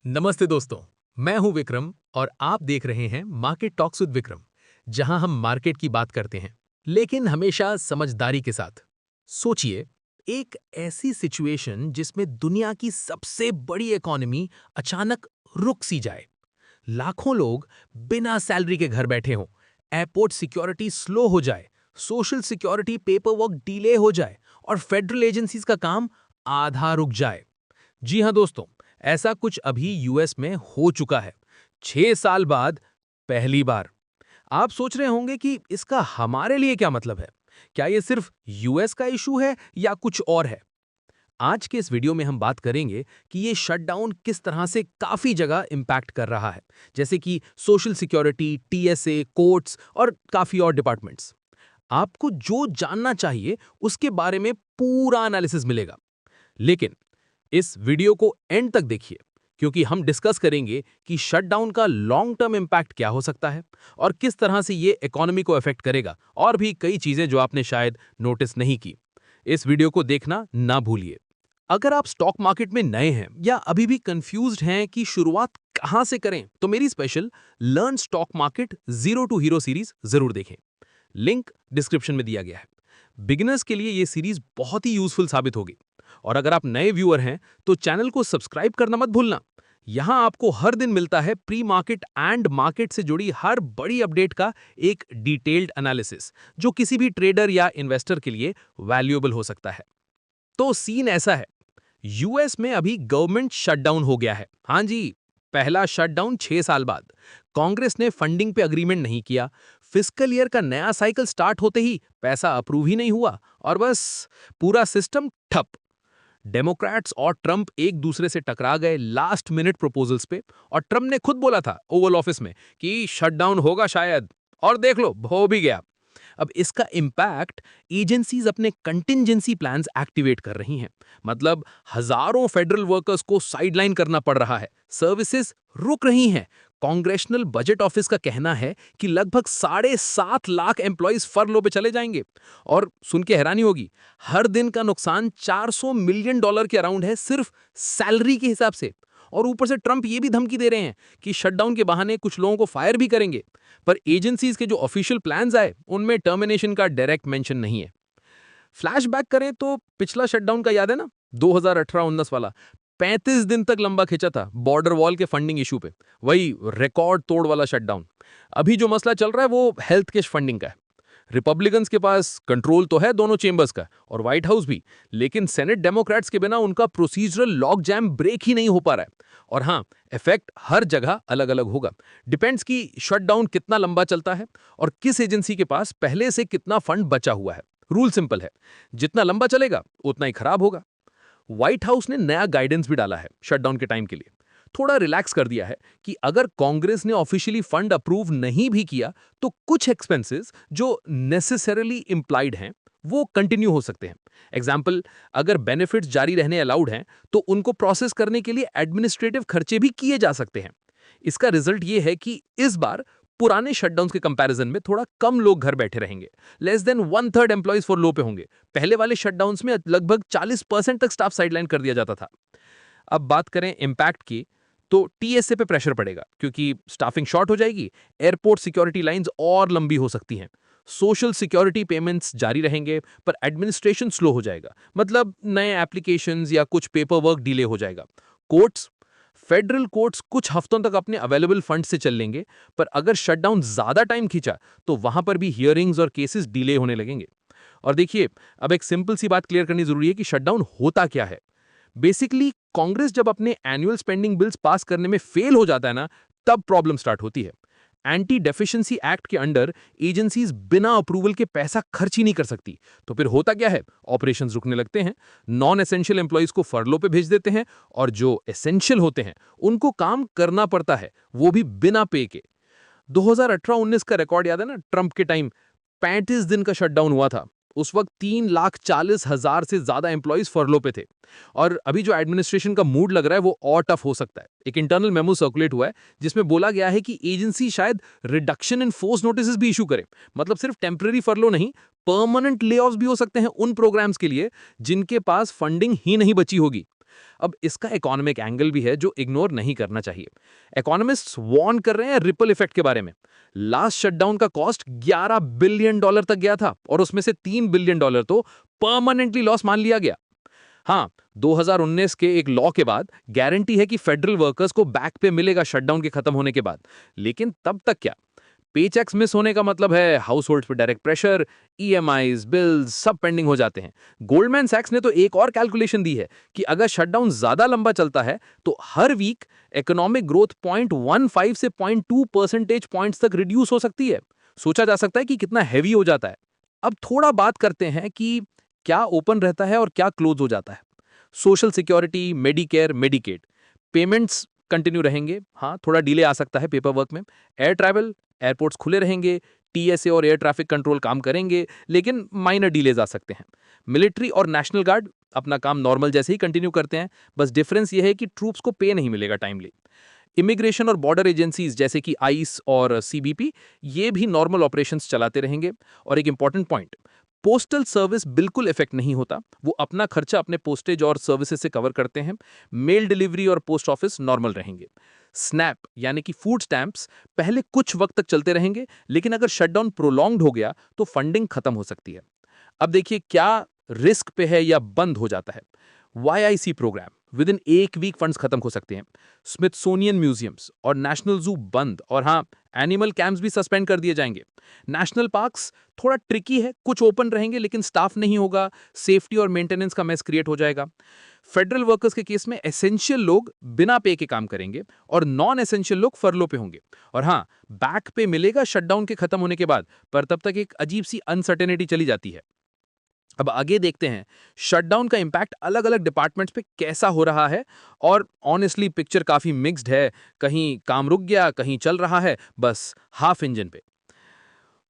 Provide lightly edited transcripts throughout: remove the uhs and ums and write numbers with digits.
नमस्ते दोस्तों, मैं हूं विक्रम और आप देख रहे हैं मार्केट टॉक्स विद विक्रम, जहां हम मार्केट की बात करते हैं, लेकिन हमेशा समझदारी के साथ। सोचिए, एक ऐसी सिचुएशन जिसमें दुनिया की सबसे बड़ी इकोनॉमी अचानक रुक सी जाए। लाखों लोग बिना सैलरी के घर बैठे हों, एयरपोर्ट सिक्योरिटी स्लो हो जाए, social security paper work delay हो जाए और फेडरल एजेंसीज का काम आधा रुक जाए। जी हाँ दोस्तों, ऐसा कुछ अभी यूएस में हो चुका है। 6 साल बाद पहली बार। आप सोच रहे होंगे कि इसका हमारे लिए क्या मतलब है? क्या ये सिर्फ यूएस का इशू है या कुछ और है? आज के इस वीडियो में हम बात करेंगे कि ये शटडाउन किस तरह से काफी जगह इंपैक्ट कर रहा है, जैसे कि सोशल सिक्योरिटी, टीएसए, कोर्ट्स और काफी और डिपार्टमेंट्स। आपको जो जानना चाहिए उसके बारे में पूरा एनालिसिस मिलेगा। लेकिन इस वीडियो को एंड तक देखिए, क्योंकि हम डिस्कस करेंगे कि शटडाउन का लॉन्ग टर्म इंपैक्ट क्या हो सकता है और किस तरह से ये इकोनॉमी को अफेक्ट करेगा, और भी कई चीजें जो आपने शायद नोटिस नहीं की। इस वीडियो को देखना ना भूलिए। अगर आप स्टॉक मार्केट में नए हैं या अभी भी कंफ्यूज्ड हैं कि शुरुआत कहां से करें, तो मेरी special learn stock market zero to hero series जरूर देखें। लिंक डिस्क्रिप्शन में दिया गया है। बिगिनर्स के लिए यह सीरीज बहुत ही यूजफुल साबित होगी। और अगर आप नए व्यूअर हैं तो चैनल को सब्सक्राइब करना मत भूलना। यहां आपको हर दिन मिलता है प्री मार्केट एंड मार्केट से जुड़ी हर बड़ी अपडेट का एक डिटेल्ड एनालिसिस, जो किसी भी ट्रेडर या इन्वेस्टर के लिए वैल्यूएबल हो सकता है। तो सीन ऐसा है, यूएस में अभी गवर्नमेंट शटडाउन हो गया है। हाँ जी, पहला शटडाउन 6 साल बाद। कांग्रेस ने फंडिंग पे अग्रीमेंट नहीं किया। फिस्कल ईयर का नया साइकिल स्टार्ट होते ही पैसा अप्रूव ही नहीं हुआ और बस पूरा सिस्टम ठप। डेमोक्रेट्स और ट्रंप एक दूसरे से टकरा गए लास्ट मिनट प्रपोजल्स पे, और ट्रंप ने खुद बोला था ओवल ऑफिस में कि शटडाउन होगा शायद, और देख लो हो भी गया। अब इसका इम्पैक्ट एजेंसीज अपने कंटिंजेंसी प्लान्स एक्टिवेट कर रही हैं। मतलब हजारों फेडरल वर्कर्स को साइडलाइन करना पड़ रहा है, सर्विसेज रुक रही हैं। कांग्रेशनल बजट ऑफिस का कहना है कि लगभग 7.5 लाख एम्प्लॉइज फरलो पे चले जाएंगे। और सुन के हैरानी होगी, हर दिन का नुकसान $400 मिलियन के अराउंड है, सिर्फ सैलरी के हिसाब से। और ऊपर से ट्रंप ये भी धमकी दे रहे हैं कि शटडाउन के बहाने कुछ लोगों को फायर भी करेंगे। पर एजेंसीज के जो ऑफिशियल प्लान्स आए उनमें टर्मिनेशन का डायरेक्ट मेंशन नहीं है। फ्लैशबैक करें तो पिछला शटडाउन का याद है ना, 2018-19 वाला 35 दिन तक लंबा खिंचा था बॉर्डर वॉल के फंडिंग इशू पे। वही रिकॉर्ड तोड़ वाला शटडाउन। अभी जो मसला चल रहा है वो हेल्थ केयर फंडिंग का है। रिपब्लिकन्स के पास कंट्रोल तो है दोनों चेंबर्स का और व्हाइट हाउस भी, लेकिन सेनेट डेमोक्रेट्स के बिना उनका प्रोसीजरल लॉक जैम ब्रेक ही नहीं हो पा रहा है। और हाँ, इफेक्ट हर जगह अलग अलग होगा। डिपेंड्स कि शटडाउन कितना लंबा चलता है और किस एजेंसी के पास पहले से कितना फंड बचा हुआ है। रूल सिंपल है, जितना लंबा चलेगा उतना ही खराब होगा। व्हाइट हाउस ने नया गाइडेंस भी डाला है शटडाउन के टाइम के लिए। थोड़ा रिलैक्स कर दिया है कि अगर कांग्रेस ने ऑफिशियली फंड अप्रूव नहीं भी किया तो कुछ एक्सपेंसेस जो नेसेसरली इंप्लाइड हैं वो कंटिन्यू हो सकते हैं। एग्जाम्पल, अगर बेनिफिट्स जारी रहने अलाउड हैं तो उनको प्रोसेस करने के लिए एडमिनिस्ट्रेटिव खर्चे भी किए जा सकते हैं। इसका रिजल्ट ये है कि इस बार पुराने शटडाउन के कंपैरिजन में थोड़ा कम लोग घर बैठे रहेंगे। Less than 1/3 employees for low पे होंगे। पहले वाले शटडाउन्स में लगभग 40% तक स्टाफ साइडलाइन कर दिया जाता था। अब बात करें इम्पैक्ट की, तो टीएसए पे प्रेशर पड़ेगा क्योंकि स्टाफिंग शॉर्ट हो जाएगी। एयरपोर्ट सिक्योरिटी लाइंस और लंबी हो सकती हैं। सोशल सिक्योरिटी पेमेंट्स जारी रहेंगे पर एडमिनिस्ट्रेशन स्लो हो जाएगा। मतलब नए एप्लीकेशंस या कुछ पेपर वर्क डिले हो जाएगा। कोर्ट्स, फेडरल कोर्ट्स कुछ हफ्तों तक अपने अवेलेबल फंड से चल लेंगे, पर अगर शटडाउन ज्यादा टाइम खींचा तो वहां पर भी हियरिंग्स और केसेस डिले होने लगेंगे। और देखिए, अब एक सिंपल सी बात क्लियर करनी जरूरी है कि शटडाउन होता क्या है। बेसिकली कांग्रेस जब अपने एनुअल स्पेंडिंग बिल्स पास करने में फेल हो जाता है ना, तब प्रॉब्लम स्टार्ट होती है। एंटी डेफिशिएंसी एक्ट के अंडर एजेंसीज बिना अप्रूवल के पैसा खर्च ही नहीं कर सकती। तो फिर होता क्या है, ऑपरेशंस रुकने लगते हैं, नॉन एसेंशियल एम्प्लॉइज को फरलो पे भेज देते हैं और जो एसेंशियल होते हैं उनको काम करना पड़ता है, वो भी बिना पे के। 2018-19 का रिकॉर्ड याद है ना, ट्रंप के टाइम 35 दिन का शटडाउन हुआ था। उस वक्त 3,40,000 से ज्यादा एम्प्लॉइज फरलो पे थे। और अभी जो एडमिनिस्ट्रेशन का मूड लग रहा है वो और टफ हो सकता है। एक इंटरनल मेमो सर्कुलेट हुआ है जिसमें बोला गया है कि एजेंसी शायद रिडक्शन इन फोर्स नोटिस भी इशू करे। मतलब सिर्फ टेम्पररी फरलो नहीं, परमानेंट ले ऑफ्स भी हो सकते हैं उन प्रोग्राम्स के लिए जिनके पास फंडिंग ही नहीं बची होगी। अब इसका इकोनॉमिक एंगल भी है जो इग्नोर नहीं करना चाहिए। इकोनॉमिस्ट्स वार्न कर रहे हैं रिपल इफेक्ट के बारे में। लास्ट शटडाउन का कॉस्ट $11 बिलियन तक गया था और उसमें से $3 बिलियन तो परमानेंटली लॉस मान लिया गया। हाँ, 2019 के एक लॉ के बाद गारंटी है कि फेडरल वर्कर्स को बैक पे मिलेगा शटडाउन के खत्म होने के बाद, लेकिन तब तक क्या? पेचेक्स मिस होने का मतलब है हाउस होल्ड पे डायरेक्ट प्रेशर, ईएमआईज, बिल्स सब पेंडिंग हो जाते हैं। गोल्डमैन सैक्स ने तो एक और कैलकुलेशन दी है कि अगर शटडाउन ज्यादा लंबा चलता है तो हर वीक इकोनॉमिक ग्रोथ 0.15 से 0.2 परसेंटेज पॉइंट्स तक रिड्यूस हो सकती है। सोचा जा सकता है कि कितना हैवी हो जाता है। अब थोड़ा बात करते हैं कि क्या ओपन रहता है और क्या क्लोज हो जाता है। Social security, Medicare, Medicaid payments continue रहेंगे। हाँ, थोड़ा डिले आ सकता है पेपर वर्क में। एयर ट्रैवल, एयरपोर्ट्स खुले रहेंगे, टीएसए और एयर ट्रैफिक कंट्रोल काम करेंगे, लेकिन माइनर डिलेज आ सकते हैं। मिलिट्री और नेशनल गार्ड अपना काम नॉर्मल जैसे ही कंटिन्यू करते हैं, बस डिफरेंस यह है कि ट्रूप्स को पे नहीं मिलेगा टाइमली। इमिग्रेशन और बॉर्डर एजेंसीज जैसे कि आइस और सीबीपी ये भी नॉर्मल ऑपरेशंस चलाते रहेंगे। और एक इंपॉर्टेंट पॉइंट, पोस्टल सर्विस बिल्कुल इफेक्ट नहीं होता। वो अपना खर्चा अपने पोस्टेज और सर्विसेज से कवर करते हैं। मेल डिलीवरी और पोस्ट ऑफिस नॉर्मल रहेंगे। स्नैप यानी कि फूड स्टैंप्स पहले कुछ वक्त तक चलते रहेंगे, लेकिन अगर शटडाउन प्रोलॉन्ग्ड हो गया तो फंडिंग खत्म हो सकती है। अब देखिए क्या रिस्क पे है या बंद हो जाता है। YIC प्रोग्राम विद इन एक वीक फंड्स खत्म हो सकते हैं। स्मिथसोनियन म्यूजियम्स और नेशनल जू बंद, और हाँ, एनिमल कैंप्स भी सस्पेंड कर दिए जाएंगे। नेशनल पार्क्स थोड़ा ट्रिकी है, कुछ ओपन रहेंगे लेकिन स्टाफ नहीं होगा, सेफ्टी और मेंटेनेंस का मेस क्रिएट हो जाएगा। फेडरल वर्कर्स के केस में एसेंशियल लोग बिना पे के काम करेंगे और नॉन एसेंशियल लोग फरलो पे होंगे। और हाँ, बैक पे मिलेगा शटडाउन के खत्म होने के बाद, पर तब तक एक अजीब सी अनसर्टेनिटी चली जाती है। अब आगे देखते हैं शटडाउन का इंपैक्ट अलग अलग डिपार्टमेंट्स पे कैसा हो रहा है। और ऑनेस्टली पिक्चर काफी मिक्स्ड है। कहीं काम रुक गया, कहीं चल रहा है, बस हाफ इंजन पे।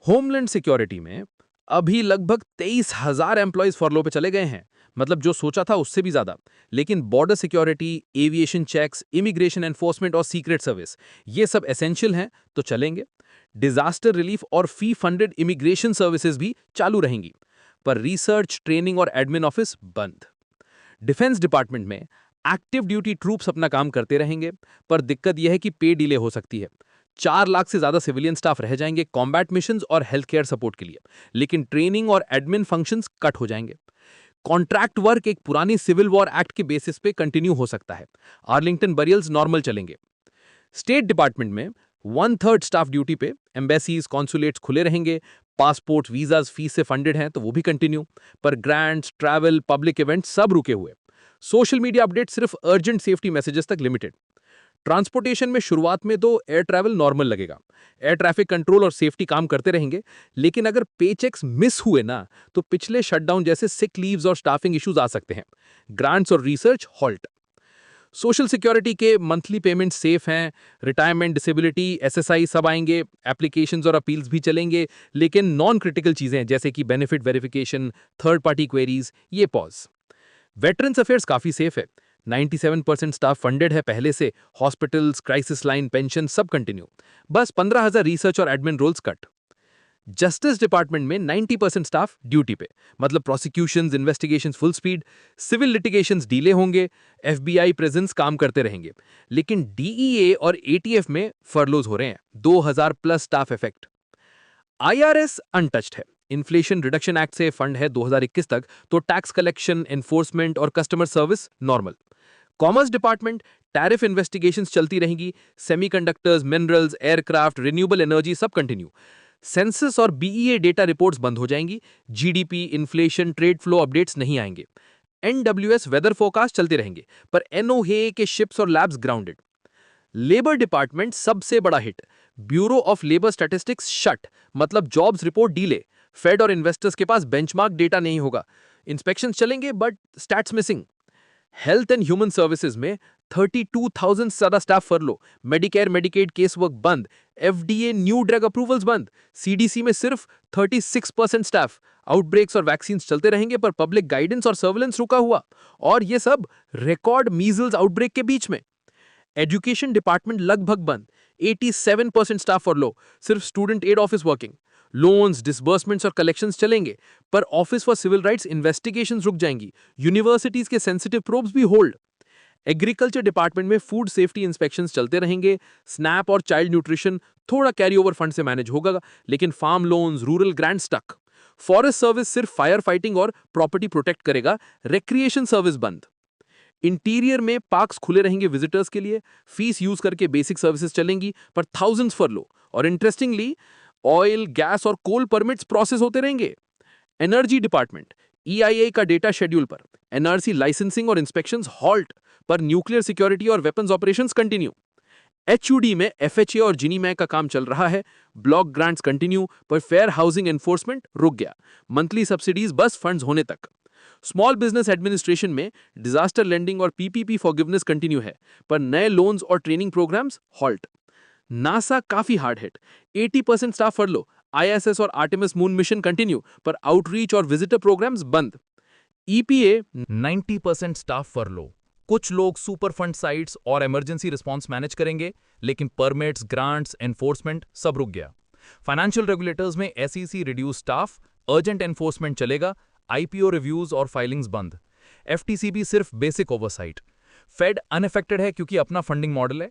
होमलैंड सिक्योरिटी में अभी लगभग 23,000 एम्प्लॉयज फॉरलो पे चले गए हैं, मतलब जो सोचा था उससे भी ज्यादा। लेकिन border security, aviation checks, immigration enforcement और सीक्रेट सर्विस ये सब एसेंशियल हैं तो चलेंगे। डिजास्टर रिलीफ और फी फंडेड इमिग्रेशन सर्विसेज भी चालू रहेंगी, पर रिसर्च, ट्रेनिंग और एडमिन ऑफिस बंद। डिफेंस डिपार्टमेंट में एक्टिव ड्यूटी ट्रूप्स अपना काम करते रहेंगे, पर दिक्कत यह है कि पे डिले हो सकती है। 4 लाख से ज्यादा सिविलियन स्टाफ रह जाएंगे कॉम्बैट मिशंस और हेल्थ केयर सपोर्ट के लिए, लेकिन ट्रेनिंग और एडमिन फंक्शंस कट हो जाएंगे। कॉन्ट्रैक्ट वर्क एक पुरानी सिविल वॉर एक्ट के बेसिस पे कंटिन्यू हो सकता है। आर्लिंगटन बरियल्स नॉर्मल चलेंगे। स्टेट डिपार्टमेंट में 1/3 स्टाफ ड्यूटी पे, एम्बेसीज, कॉन्सुलेट्स खुले रहेंगे। पासपोर्ट, वीजाज फीस से फंडेड हैं तो वो भी कंटिन्यू, पर ग्रांट्स, ट्रैवल, पब्लिक इवेंट्स सब रुके हुए। सोशल मीडिया अपडेट सिर्फ अर्जेंट सेफ्टी मैसेजेस तक लिमिटेड। ट्रांसपोर्टेशन में शुरुआत में तो एयर ट्रैवल नॉर्मल लगेगा, एयर ट्रैफिक कंट्रोल और सेफ्टी काम करते रहेंगे, लेकिन अगर पेचेक्स मिस हुए ना तो पिछले शटडाउन जैसे सिक लीव्स और स्टाफिंग इश्यूज आ सकते हैं। ग्रांट्स और रिसर्च हॉल्ट। सोशल सिक्योरिटी के मंथली पेमेंट सेफ हैं, रिटायरमेंट, डिसेबिलिटी, एसएसआई सब आएंगे, एप्लीकेशंस और अपील्स भी चलेंगे, लेकिन नॉन क्रिटिकल चीजें जैसे कि benefit verification, third party queries ये पॉज। वेटरन्स अफेयर्स काफी सेफ है, 97% स्टाफ फंडेड है पहले से। हॉस्पिटल्स, क्राइसिस लाइन, पेंशन सब कंटिन्यू, बस 15,000 रिसर्च और admin roles cut. Justice department में 90% स्टाफ ड्यूटी पे, मतलब prosecutions, investigations full speed, civil litigations delay होंगे, एफबीआई प्रेजेंस काम करते रहेंगे, लेकिन डीईए और एटीएफ में फरलोज हो रहे हैं, 2,000 plus staff effect. IRS untouched है, इन्फ्लेशन रिडक्शन एक्ट से फंड है 2021 तक, तो टैक्स कलेक्शन, एनफोर्समेंट और customer service normal. Commerce department tariff investigations चलती रहेंगी, semiconductors, minerals, aircraft, renewable energy सब कंटिन्यू। सेंसस और बीईए डेटा रिपोर्ट्स बंद हो जाएंगी, GDP, inflation, trade flow updates नहीं आएंगे। एनडब्ल्यूएस वेदर फोरकास्ट चलते रहेंगे, पर एनओए के शिप्स और लैब्स ग्राउंडेड। लेबर डिपार्टमेंट सबसे बड़ा hit, bureau of labour statistics shut, मतलब जॉब्स रिपोर्ट डीले। फेड और इन्वेस्टर्स के पास बेंचमार्क डेटा नहीं होगा, इंस्पेक्शंस चलेंगे but stats missing. Health and human services में 32,000 से ज्यादा staff फरलो, Medicare Medicaid case work बंद, एफडीए न्यू ड्रग अप्रूवल्स बंद, सीडीसी में सिर्फ 36% स्टाफ। आउटब्रेक्स और वैक्सीन चलते रहेंगे, पर पब्लिक गाइडेंस और सर्वेलेंस रुका हुआ, और ये सब रिकॉर्ड मीजल्स आउटब्रेक के बीच में। एजुकेशन डिपार्टमेंट लगभग बंद, 87% स्टाफ फॉरलो, सिर्फ student aid office working. Loans, disbursements और कलेक्शंस चलेंगे, पर office for civil rights investigations रुक जाएंगी। यूनिवर्सिटीज के सेंसिटिव प्रोब्स भी होल्ड। एग्रीकल्चर डिपार्टमेंट में फूड सेफ्टी इंस्पेक्शंस चलते रहेंगे। स्नैप और चाइल्ड न्यूट्रिशन थोड़ा कैरी ओवर फंड से मैनेज होगा, लेकिन farm loans, rural grant stuck. Forest service सिर्फ फायर फाइटिंग और प्रॉपर्टी प्रोटेक्ट करेगा, रिक्रिएशन सर्विस बंद। इंटीरियर में पार्क्स खुले रहेंगे विजिटर्स के लिए, फीस यूज करके बेसिक सर्विसेज चलेंगी, पर थाउजेंड्स फरलो। और इंटरेस्टिंगली ऑयल, गैस और कोल परमिट्स प्रोसेस होते रहेंगे। एनर्जी डिपार्टमेंट EIA का डेटा शेड्यूल पर, NRC लाइसेंसिंग और इंस्पेक्शंस हॉल्ट, पर न्यूक्लियर सिक्योरिटी और वेपन्स ऑपरेशंस कंटिन्यू। HUD में FHA और जिनीमैग का काम चल रहा है, ब्लॉक ग्रांट्स कंटिन्यू, पर फेयर हाउसिंग एनफोर्समेंट रुक गया। मंथली सब्सिडीज बस फंड्स होने तक। स्मॉल बिजनेस एडमिनिस्ट्रेशन में डिजास्टर लेंडिंग और PPP फॉरगिवनेस कंटिन्यू है, पर नए लोन्स और ट्रेनिंग प्रोग्राम्स हॉल्ट। नासा काफी हार्ड हिट, 80% स्टाफ फरलो। ISS और आर्टेमिस मून मिशन कंटिन्यू, पर आउटरीच और विजिटर प्रोग्राम्स बंद। EPA 90% staff फरलो। कुछ लोग सुपर फंड साइट्स और इमरजेंसी रिस्पांस मैनेज करेंगे, लेकिन परमिट्स, ग्रांट्स, एनफोर्समेंट सब रुक गया। फाइनेंशियल रेगुलेटर्स में SEC reduce staff, urgent enforcement चलेगा, IPO रिव्यूज और फाइलिंग्स बंद। FTCB सिर्फ बेसिक ओवरसाइट। फेड अनअफेक्टेड है क्योंकि अपना फंडिंग मॉडल है।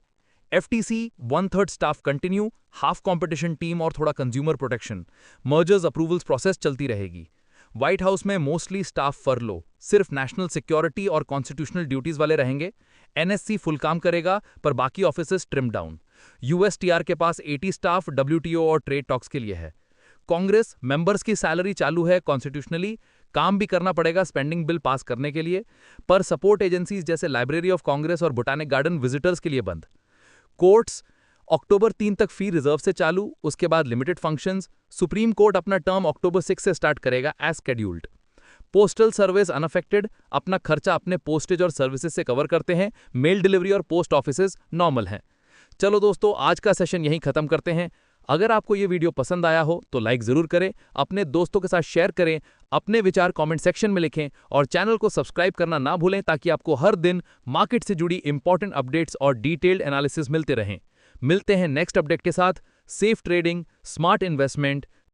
FTC 1/3 staff continue, half competition team और थोड़ा consumer protection. Mergers approvals process चलती रहेगी। व्हाइट हाउस में मोस्टली स्टाफ फरलो, सिर्फ नेशनल सिक्योरिटी और कॉन्स्टिट्यूशनल ड्यूटीज वाले रहेंगे। NSC फुल काम करेगा, पर बाकी ऑफिसेस ट्रिम डाउन। USTR के पास 80 स्टाफ WTO और ट्रेड टॉक्स के लिए है। कांग्रेस मेंबर्स की सैलरी चालू है कॉन्स्टिट्यूशनली, काम भी करना पड़ेगा स्पेंडिंग बिल पास करने के लिए, पर सपोर्ट एजेंसीज जैसे लाइब्रेरी ऑफ कांग्रेस और बोटानिक गार्डन विजिटर्स के लिए बंद। कोर्ट्स अक्टूबर 3 तक फी रिजर्व से चालू, उसके बाद लिमिटेड फंक्शंस। सुप्रीम कोर्ट अपना टर्म अक्टूबर 6 से स्टार्ट करेगा as scheduled. Postal service unaffected, अपना खर्चा अपने पोस्टेज और सर्विसेज से कवर करते हैं। मेल डिलीवरी और पोस्ट ऑफिसेज नॉर्मल हैं। चलो दोस्तों, आज का सेशन यहीं खत्म करते हैं। अगर आपको ये वीडियो पसंद आया हो तो लाइक जरूर करें, अपने दोस्तों के साथ शेयर करें, अपने विचार कमेंट सेक्शन में लिखें और चैनल को सब्सक्राइब करना ना भूलें ताकि आपको हर दिन मार्केट से जुड़ी इंपॉर्टेंट अपडेट्स और डिटेल्ड एनालिसिस मिलते रहें। मिलते हैं नेक्स्ट अपडेट के साथ। Safe trading, smart investment,